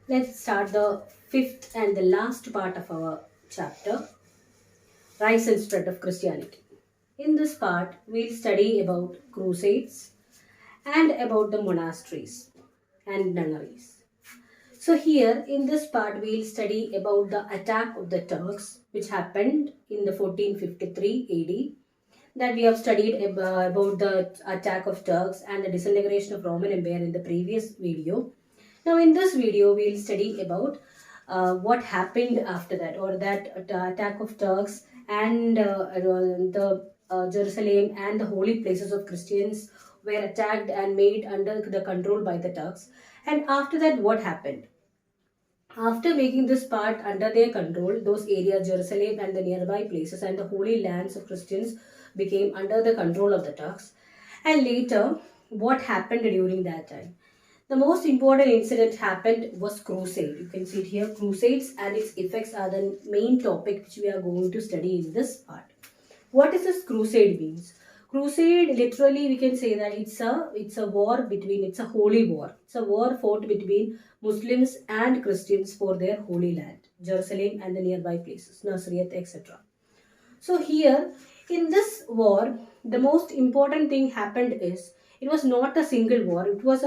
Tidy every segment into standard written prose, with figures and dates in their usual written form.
Let's start the fifth and the last part of our chapter, Rise and Spread of Christianity. In this part, we'll study about crusades and about the monasteries and nunneries. So here in this part, we'll study about the attack of the Turks, which happened in the 1453 AD. That we have studied about the attack of Turks and the disintegration of Roman Empire in the previous video. Now in this video we'll study about what happened after that, or that attack of Turks and the Jerusalem and the holy places of Christians were attacked and made under the control by the Turks. And after that, what happened? After making this part under their control, those areas, Jerusalem and the nearby places and the holy lands of Christians became under the control of the Turks. And later, what happened during that time? The most important incident happened was crusade. You can see it here, crusades and its effects are the main topic which we are going to study in this part. What is this crusade means? Crusade, literally we can say that it's a war between, it's a holy war. It's a war fought between Muslims and Christians for their holy land, Jerusalem and the nearby places, Nasriyat, etc. So here in this war, the most important thing happened is it was not a single war. It was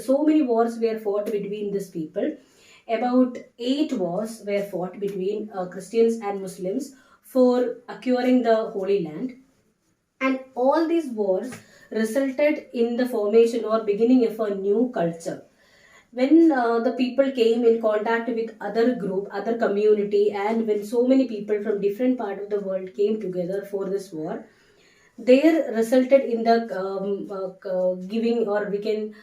so many wars were fought between these people. About 8 wars were fought between Christians and Muslims for acquiring the Holy Land, and all these wars resulted in the formation or beginning of a new culture. When the people came in contact with other group, other community, and when so many people from different part of the world came together for this war, there resulted in the giving, or we can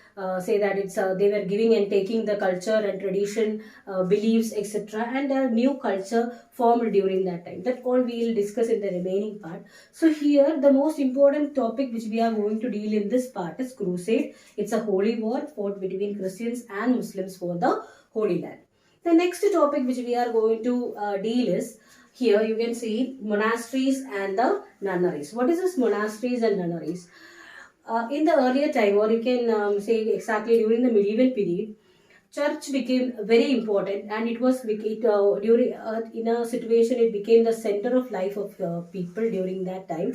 say that it's they were giving and taking the culture and tradition, beliefs, etc., and a new culture formed during that time. That all we will discuss in the remaining part. So here the most important topic which we are going to deal in this part is crusade. It's a holy war fought between Christians and Muslims for the Holy Land. The next topic which we are going to deal is, here you can see monasteries and the nunneries. What is this monasteries and nunneries? In the earlier time, or you can say exactly during the medieval period, church became very important, and it was during in a situation it became the center of life of people during that time.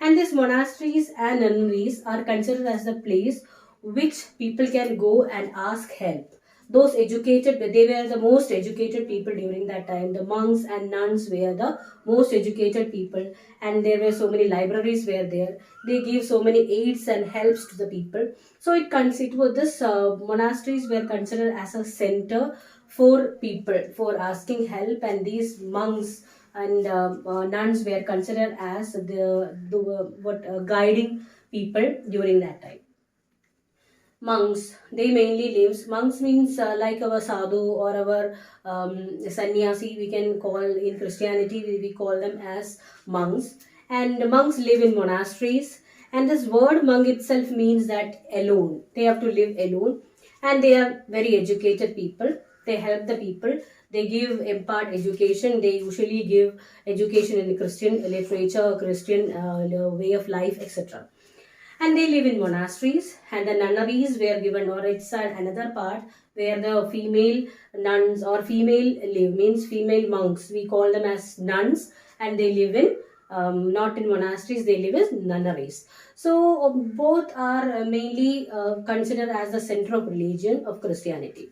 And these monasteries and nunneries are considered as the place which people can go and ask help. Those educated, they were the most educated people during that time. The monks and nuns were the most educated people, and there were so many libraries were there. They gave so many aids and helps to the people. So it was this monasteries were considered as a center for people for asking help, and these monks and nuns were considered as the what guiding people during that time. Monks, they mainly lives. Monks means like our sadhu or our sannyasi, we can call in Christianity, we call them as monks. And monks live in monasteries. And this word monk itself means that alone. They have to live alone. And they are very educated people. They help the people. They give impart education. They usually give education in the Christian literature, Christian way of life, etc. And they live in monasteries, and the nunneries were given, or it's another part where the female nuns or female live, means female monks, we call them as nuns, and they live in not in monasteries, they live in nunneries. So both are mainly considered as the center of religion of Christianity.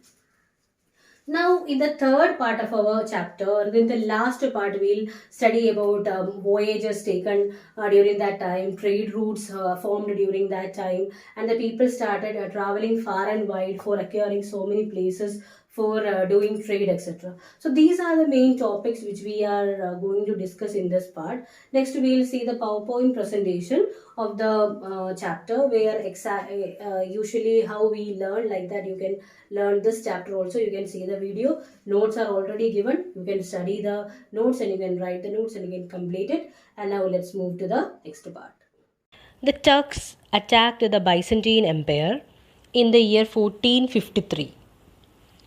Now, in the third part of our chapter, in the last part, we'll study about voyages taken during that time, trade routes formed during that time, and the people started traveling far and wide for acquiring so many places for doing trade, etc. So these are the main topics which we are going to discuss in this part. Next, we'll see the PowerPoint presentation of the chapter, where usually how we learn, like that you can learn this chapter also. You can see the video, notes are already given. You can study the notes and you can write the notes and you can complete it. And now let's move to the next part. The Turks attacked the Byzantine Empire in the year 1453.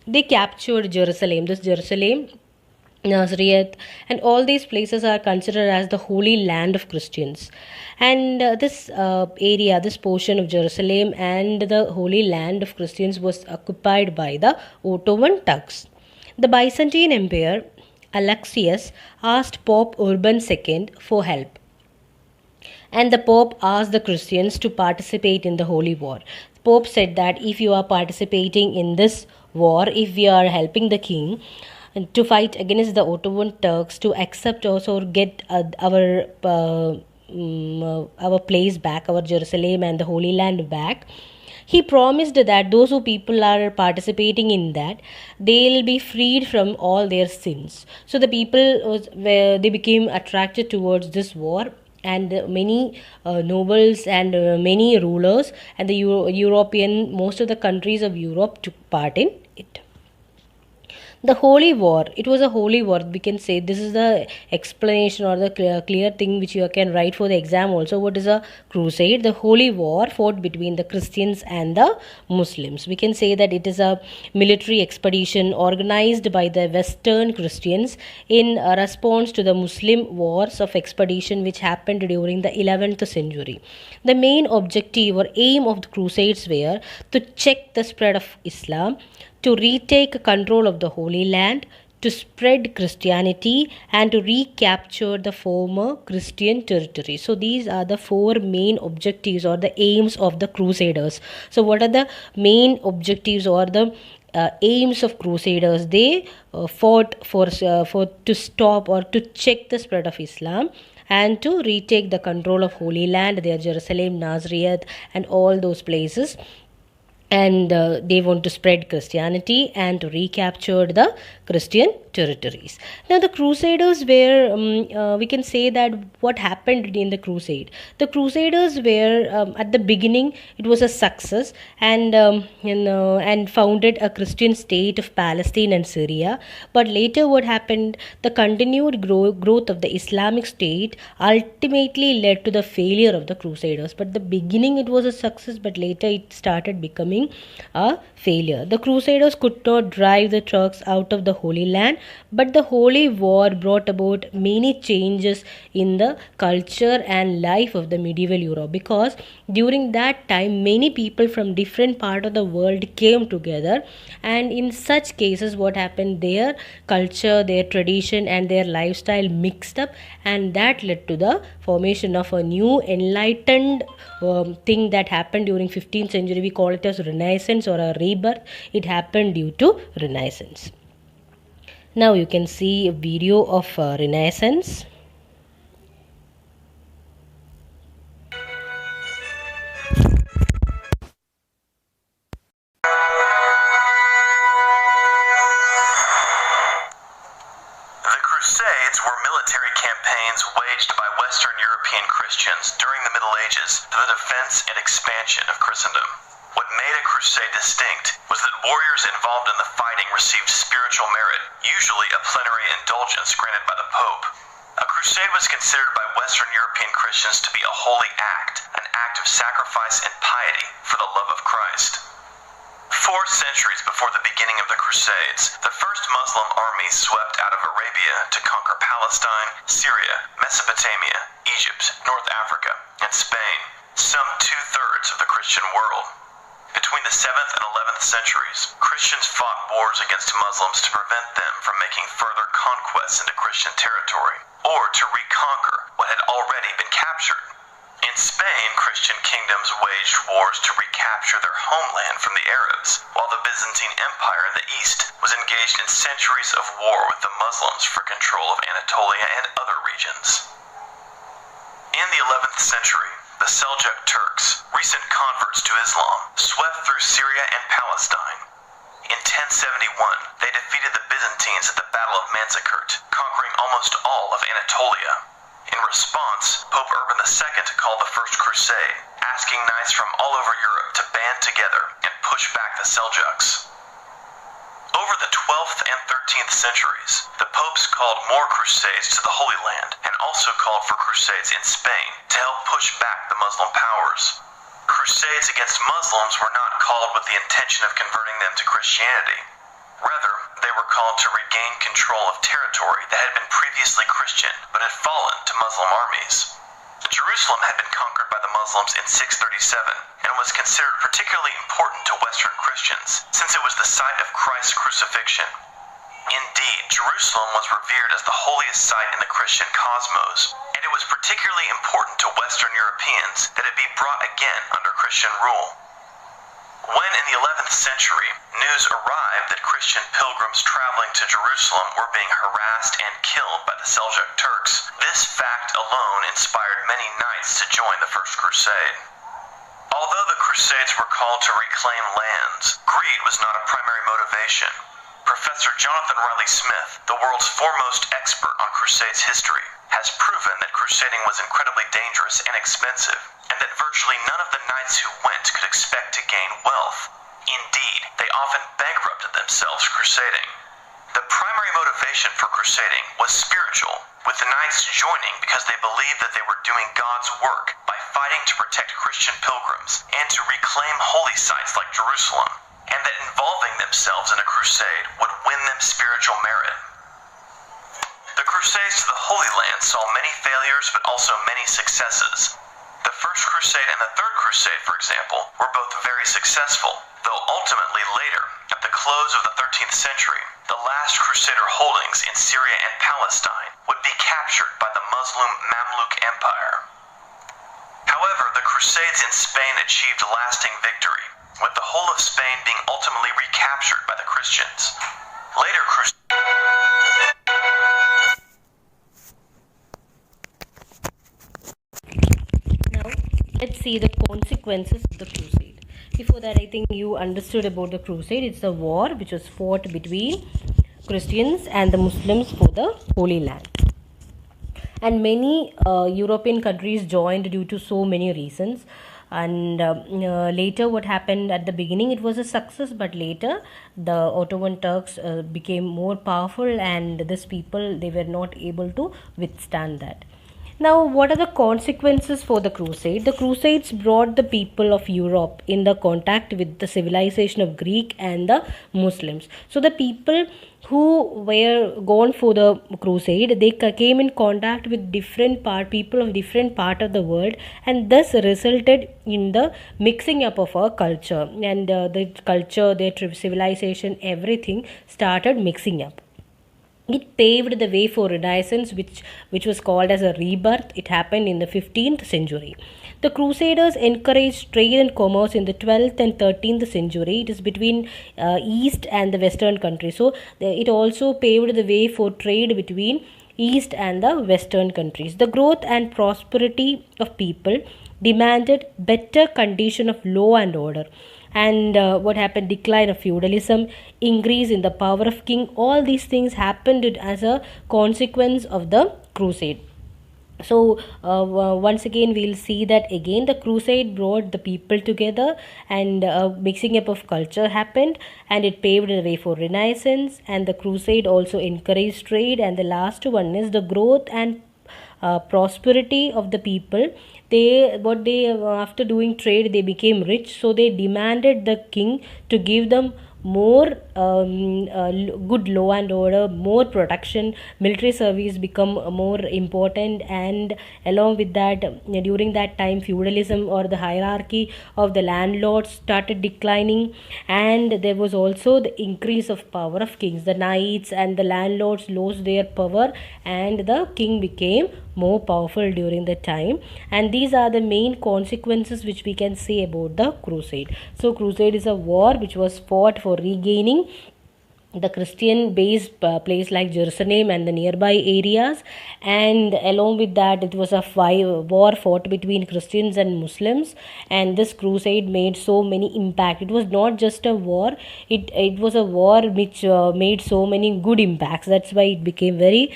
They captured Jerusalem. This Jerusalem Nazareth, and all these places are considered as the holy land of Christians. And this area, this portion of Jerusalem and the holy land of Christians was occupied by the Ottoman Turks. The Byzantine Emperor Alexius asked Pope Urban II for help, and the Pope asked the Christians to participate in the holy war. The Pope said that if you are participating in this war, if we are helping the king to fight against the Ottoman Turks, to accept us or get our place back, our Jerusalem and the Holy Land back, he promised that those who people are participating in that, they'll be freed from all their sins. So the people they became attracted towards this war, and many nobles and many rulers and the European, most of the countries of Europe took part in it. The holy war, it was a holy war, we can say. This is the explanation or the clear thing which you can write for the exam also. What is a crusade? The holy war fought between the Christians and the Muslims. We can say that it is a military expedition organized by the Western Christians in response to the Muslim wars of expedition which happened during the 11th century. The main objective or aim of the crusades were to check the spread of Islam, to retake control of the Holy Land, to spread Christianity, and to recapture the former Christian territory. So these are the four main objectives or the aims of the Crusaders. So what are the main objectives or the aims of Crusaders? They fought for to stop or to check the spread of Islam, and to retake the control of Holy Land, their Jerusalem, Nazareth, and all those places. And they want to spread Christianity and to recapture the Christian territories. Now the Crusaders were, we can say that what happened in the crusade. The Crusaders were, at the beginning, it was a success, and founded a Christian state of Palestine and Syria. But later what happened, the continued growth of the Islamic State ultimately led to the failure of the Crusaders. But the beginning it was a success, but later it started becoming a failure. The Crusaders could not drive the Turks out of the Holy Land, but the Holy War brought about many changes in the culture and life of the medieval Europe, because during that time many people from different parts of the world came together, and in such cases what happened, their culture, their tradition and their lifestyle mixed up, and that led to the formation of a new enlightened thing that happened during 15th century. We call it as Renaissance or a rebirth. It happened due to Renaissance. Now you can see a video of Renaissance. Crusades were military campaigns waged by Western European Christians during the Middle Ages for the defense and expansion of Christendom. What made a crusade distinct was that warriors involved in the fighting received spiritual merit, usually a plenary indulgence granted by the Pope. A crusade was considered by Western European Christians to be a holy act, an act of sacrifice and piety for the love of Christ. 4 centuries before the beginning of the Crusades, the first Muslim armies swept out of Arabia to conquer Palestine, Syria, Mesopotamia, Egypt, North Africa, and Spain, some 2/3 of the Christian world. Between the 7th and 11th centuries, Christians fought wars against Muslims to prevent them from making further conquests into Christian territory, or to reconquer what had already been captured. In Spain, Christian kingdoms waged wars to recapture their homeland from the Arabs, while the Byzantine Empire in the east was engaged in centuries of war with the Muslims for control of Anatolia and other regions. In the 11th century, the Seljuk Turks, recent converts to Islam, swept through Syria and Palestine. In 1071, they defeated the Byzantines at the Battle of Manzikert, conquering almost all of Anatolia. In response, Pope Urban II called the First Crusade, asking knights from all over Europe to band together and push back the Seljuks. Over the 12th and 13th centuries, the popes called more crusades to the Holy Land and also called for crusades in Spain to help push back the Muslim powers. Crusades against Muslims were not called with the intention of converting them to Christianity. Rather, they were called to regain control of territory that had been previously Christian but had fallen to Muslim armies. Jerusalem had been conquered by the Muslims in 637 and was considered particularly important to Western Christians since it was the site of Christ's crucifixion. Indeed, Jerusalem was revered as the holiest site in the Christian cosmos, and it was particularly important to Western Europeans that it be brought again under Christian rule. When in the 11th century, news arrived that Christian pilgrims traveling to Jerusalem were being harassed and killed by the Seljuk Turks, this fact alone inspired many knights to join the First Crusade. Although the Crusades were called to reclaim lands, greed was not a primary motivation. Professor Jonathan Riley Smith, the world's foremost expert on Crusades history, has proven that crusading was incredibly dangerous and expensive, and that virtually none of the knights who went could expect to gain wealth. Indeed, they often bankrupted themselves crusading. The primary motivation for crusading was spiritual, with the knights joining because they believed that they were doing God's work by fighting to protect Christian pilgrims and to reclaim holy sites like Jerusalem, and that involving themselves in a crusade would win them spiritual merit. The Crusades to the Holy Land saw many failures but also many successes. The First Crusade and the Third Crusade, for example, were both very successful, though ultimately later, at the close of the 13th century, the last Crusader holdings in Syria and Palestine would be captured by the Muslim Mamluk Empire. However, the Crusades in Spain achieved lasting victory, with the whole of Spain being ultimately recaptured by the Christians. Later Now, let's see the consequences of the crusade. Before that, I think you understood about the crusade. It's a war which was fought between Christians and the Muslims for the Holy Land. And many European countries joined due to so many reasons. And later what happened at the beginning, it was a success, but later the Ottoman Turks became more powerful, and these people, they were not able to withstand that. Now, what are the consequences for the crusade? The crusades brought the people of Europe in the contact with the civilization of Greek and the Muslims. So the people who were gone for the crusade, they came in contact with people of different part of the world, and thus resulted in the mixing up of our culture, and the culture, their civilization, everything started mixing up. It paved the way for Renaissance, which was called as a rebirth. It happened in the 15th century. The Crusaders encouraged trade and commerce in the 12th and 13th century. It is between East and the Western countries. So it also paved the way for trade between East and the Western countries. The growth and prosperity of people demanded better condition of law and order. And what happened? Decline of feudalism, increase in the power of king. All these things happened as a consequence of the crusade. So once again we'll see that again the crusade brought the people together, and mixing up of culture happened, and it paved the way for Renaissance. And the crusade also encouraged trade. And the last one is the growth and prosperity of the people. After doing trade, they became rich, so they demanded the king to give them more good law and order, more protection. Military service become more important, and along with that, during that time, feudalism or the hierarchy of the landlords started declining, and there was also the increase of power of kings. The knights and the landlords lost their power, and the king became more powerful during the time. And these are the main consequences which we can say about the crusade. So crusade is a war which was fought for regaining the Christian based place like Jerusalem and the nearby areas, and along with that it was a war fought between Christians and Muslims. And this crusade made so many impact. It was not just a war, it was a war which made so many good impacts. That's why it became very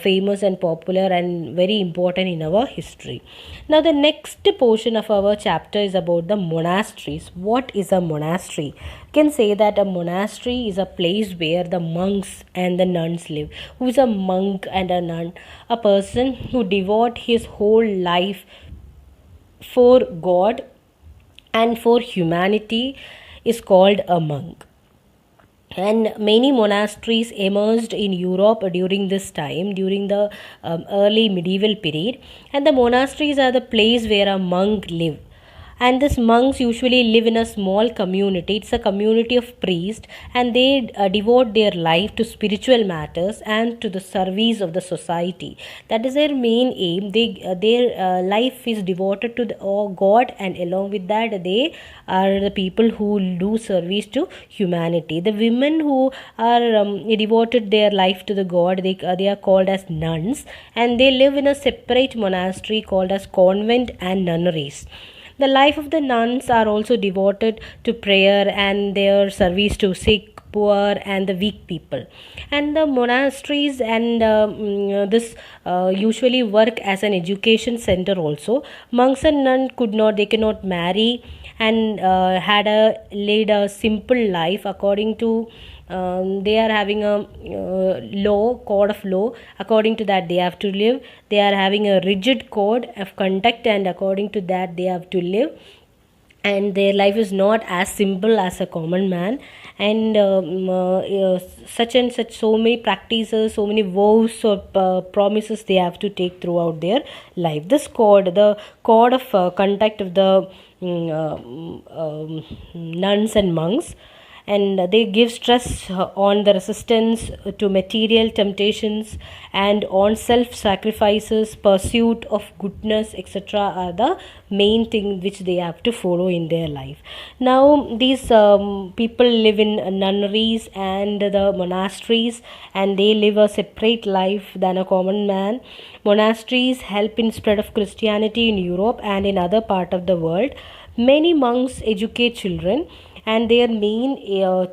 famous and popular and very important in our history. Now the next portion of our chapter is about the monasteries. What is a monastery? You can say that a monastery is a place where the monks and the nuns live. Who is a monk and a nun? A person who devote his whole life for God and for humanity is called a monk. And many monasteries emerged in Europe during this time, during the early medieval period. And the monasteries are the place where a monk live, and these monks usually live in a small community. It's a community of priests, and they devote their life to spiritual matters and to the service of the society. That is their main aim. Their life is devoted to the God, and along with that they are the people who do service to humanity. The women who are devoted their life to the God, they are called as nuns, and they live in a separate monastery called as convent and nunneries. The life of the nuns are also devoted to prayer and their service to sick, poor, and the weak people. And the monasteries and this usually work as an education center also. Monks and nuns cannot marry, and had a led a simple life according to they are having a code of law. According to that they have to live. They are having a rigid code of conduct, and according to that they have to live. And their life is not as simple as a common man. And such and such, so many practices, so many vows or promises they have to take throughout their life. This code, the code of conduct of the nuns and monks, and they give stress on the resistance to material temptations and on self sacrifices, pursuit of goodness, etc., are the main thing which they have to follow in their life. Now these people live in nunneries and the monasteries, and they live a separate life than a common man. Monasteries help in spread of Christianity in Europe and in other part of the world. Many monks educate children, and their main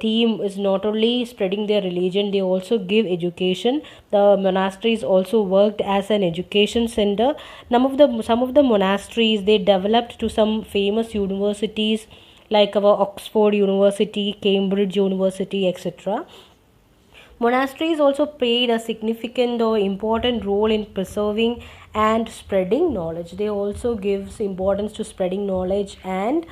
theme is not only spreading their religion, they also give education. The monasteries also worked as an education center. Some of the monasteries, they developed to some famous universities like our Oxford University, Cambridge University, etc. Monasteries also played a significant or important role in preserving and spreading knowledge. They also gives importance to spreading knowledge, and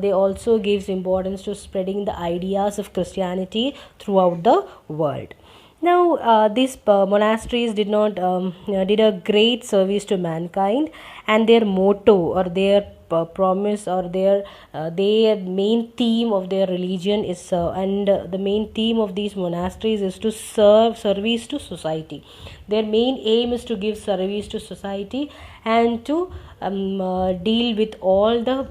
they also gives importance to spreading the ideas of Christianity throughout the world. Now, these monasteries did a great service to mankind, and their motto or their promise or their main theme of their religion is the main theme of these monasteries is to serve service to society. Their main aim is to give service to society and to deal with all the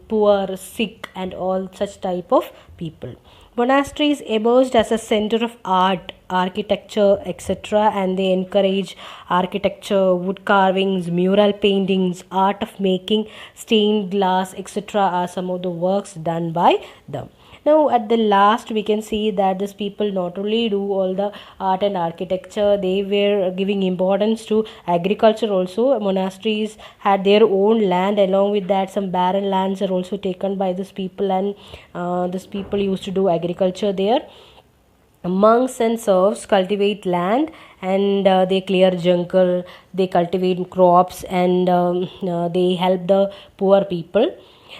poor, sick, and all such type of people. Monasteries emerged as a center of art, architecture, etc., and they encourage architecture, wood carvings, mural paintings, art of making stained glass, etc., are some of the works done by them. Now, at the last, we can see that these people not only do all the art and architecture, they were giving importance to agriculture also. Monasteries had their own land. Along with that, some barren lands are also taken by these people, and these people used to do agriculture there. Monks and serfs cultivate land, and they clear jungle, they cultivate crops, and they help the poor people.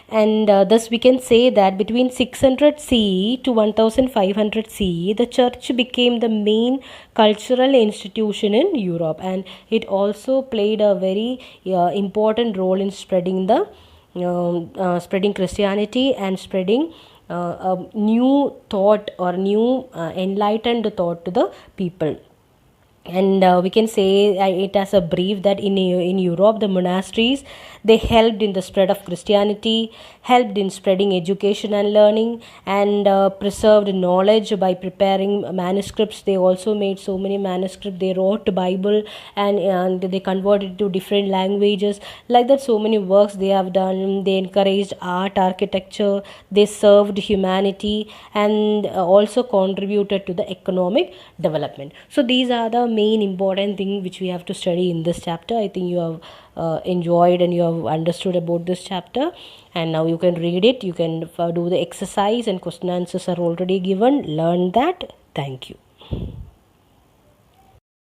And thus we can say that between 600 CE to 1500 CE, the church became the main cultural institution in Europe, and it also played a very important role in spreading Christianity and spreading a new thought or new enlightened thought to the people. And we can say it as a brief that in Europe, the monasteries, they helped in the spread of Christianity, helped in spreading education and learning, and preserved knowledge by preparing manuscripts. They also made so many manuscripts. They wrote the Bible, and they converted to different languages. Like that, so many works they have done. They encouraged art, architecture. They served humanity, and also contributed to the economic development. So these are the main important thing which we have to study in this chapter. I think you have enjoyed and you have understood about this chapter, and now you can read it. You can do the exercise, and question answers are already given. Learn that. Thank you.